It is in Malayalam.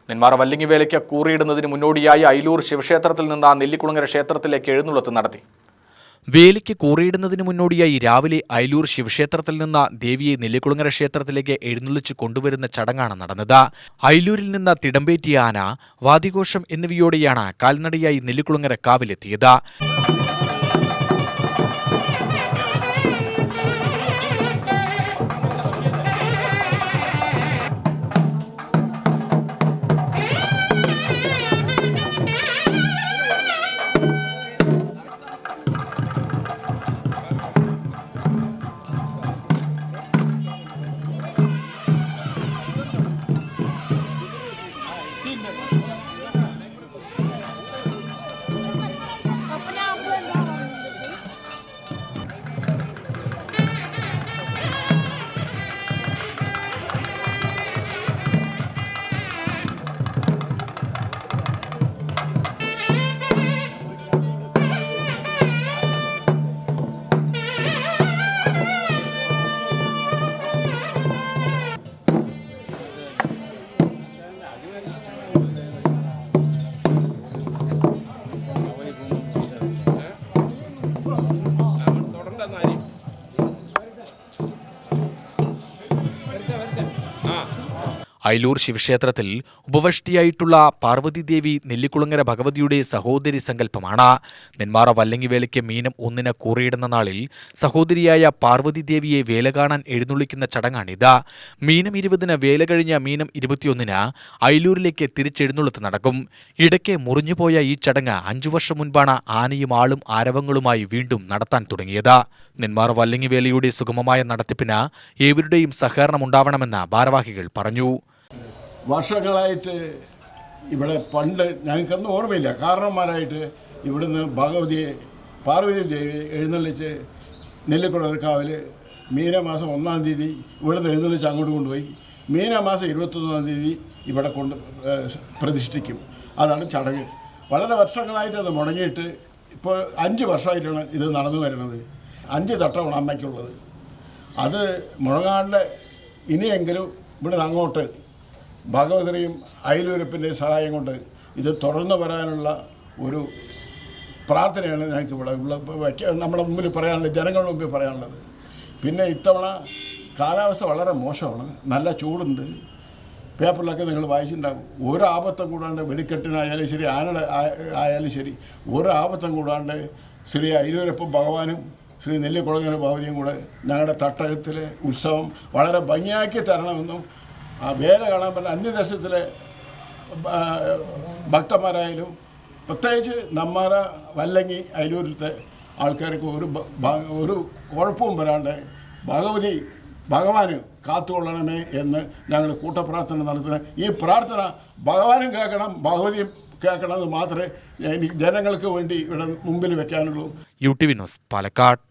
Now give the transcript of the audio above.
നെന്മാറ വല്ലിങ്ങിവേലയ്ക്ക് കൂറിയിടുന്നതിന് മുന്നോടിയായി അയിലൂർ ശിവക്ഷേത്രത്തിൽ നിന്ന് നെല്ലിക്കുളങ്ങര ക്ഷേത്രത്തിലേക്ക് എഴുന്നള്ളത്ത് നടത്തി. വേലിക്ക് കൂറിയിടുന്നതിന് മുന്നോടിയായി രാവിലെ അയിലൂർ ശിവക്ഷേത്രത്തിൽ നിന്ന് ദേവിയെ നെല്ലിക്കുളങ്ങര ക്ഷേത്രത്തിലേക്ക് എഴുന്നള്ളിച്ച് കൊണ്ടുവരുന്ന ചടങ്ങാണ് നടന്നത്. അയിലൂരിൽ നിന്ന് തിടമ്പേറ്റിയ ആന, വാദ്യഘോഷം എന്നിവയോടെയാണ് കാൽനടയായി നെല്ലിക്കുളങ്ങര കാവിലെത്തിയത്. അയിലൂർ ശിവക്ഷേത്രത്തിൽ ഉപവഷ്ടിയായിട്ടുള്ള പാർവതീദേവി നെല്ലിക്കുളങ്ങര ഭഗവതിയുടെ സഹോദരി സങ്കല്പമാണ്. നെന്മാറ വല്ലങ്ങിവേലയ്ക്ക് മീനം 1 കൂറിയിടുന്ന നാളിൽ സഹോദരിയായ പാർവതീദേവിയെ വേല കാണാൻ എഴുന്നള്ളിക്കുന്ന ചടങ്ങാണിത്. മീനം 20 വേല കഴിഞ്ഞ മീനം 21 അയിലൂരിലേക്ക് തിരിച്ചെഴുന്നള്ളത്ത് നടക്കും. ഇടയ്ക്ക് മുറിഞ്ഞുപോയ ഈ ചടങ്ങ് 5 വർഷം മുൻപാണ് ആനയും ആളും ആരവങ്ങളുമായി വീണ്ടും നടത്താൻ തുടങ്ങിയത്. നെന്മാറ വല്ലങ്ങിവേലയുടെ സുഗമമായ നടത്തിപ്പിന് ഏവരുടെയും സഹകരണമുണ്ടാവണമെന്ന് ഭാരവാഹികൾ പറഞ്ഞു. വർഷങ്ങളായിട്ട് ഇവിടെ പണ്ട് ഞങ്ങൾക്കൊന്നും ഓർമ്മയില്ല, കാരണന്മാരായിട്ട് ഇവിടുന്ന് പാർവതി ദേവി എഴുന്നള്ളിച്ച് നെല്ലിക്കുളങ്ങര കാവിൽ മീനമാസം 1-ാം തീയതി ഇവിടുന്ന് എഴുന്നള്ളിച്ച് അങ്ങോട്ട് കൊണ്ടുപോയി മീനമാസം 21-ാം തീയതി ഇവിടെ പ്രതിഷ്ഠിക്കും. അതാണ് ചടങ്ങ്. വളരെ വർഷങ്ങളായിട്ട് അത് മുടങ്ങിയിട്ട് ഇപ്പോൾ 5 വർഷമായിട്ടാണ് ഇത് നടന്നു വരുന്നത്. 5 തട്ടമാണ് അമ്മയ്ക്കുള്ളത്. അത് മുടങ്ങാണ്ട് ഇനിയെങ്കിലും ഇവിടുന്ന് അങ്ങോട്ട് ഭഗവതിയും അയിലൂരപ്പൻ്റെയും സഹായം കൊണ്ട് ഇത് തുറന്നു വരാനുള്ള ഒരു പ്രാർത്ഥനയാണ് ഞങ്ങൾക്ക് ഇവിടെ നമ്മുടെ മുമ്പിൽ പറയാനുള്ളത്, ജനങ്ങളുടെ മുമ്പിൽ പറയാനുള്ളത്. പിന്നെ ഇത്തവണ കാലാവസ്ഥ വളരെ മോശമാണ്, നല്ല ചൂടുണ്ട്. പേപ്പറിലൊക്കെ നിങ്ങൾ വായിച്ചിട്ടുണ്ടാകും. ഒരു ആപത്തും കൂടാണ്ട്, വെടിക്കെട്ടിനായാലും ശരി, ആയാലും ശരി, ഒരു ആപത്തും കൂടാണ്ട് ശ്രീ അയിലൂരപ്പൻ ഭഗവാനും ശ്രീ നെല്ലിക്കുളങ്ങര ഭഗവതിയും കൂടെ ഞങ്ങളുടെ തട്ടകത്തിലെ ഉത്സവം വളരെ ഭംഗിയാക്കി തരണമെന്നും ആ വേല കാണാൻ പറ്റുന്ന അന്യദേശത്തിലെ ഭക്തന്മാരായാലും പ്രത്യേകിച്ച് നെന്മാറ വല്ലങ്ങി അയിലൂരിലത്തെ ആൾക്കാർക്ക് ഒരു കുഴപ്പവും വരാണ്ട് ഭഗവാന് കാത്തുകൊള്ളണമേ എന്ന് ഞങ്ങൾ കൂട്ടപ്രാർത്ഥന നടത്തുന്നത്. ഈ പ്രാർത്ഥന ഭഗവാനും കേൾക്കണം, ഭഗവതിയും കേൾക്കണം എന്ന് മാത്രമേ എനിക്ക് ജനങ്ങൾക്ക് വേണ്ടി ഇവിടെ മുമ്പിൽ വെക്കാനുള്ളൂ. UTV news, Palakkad.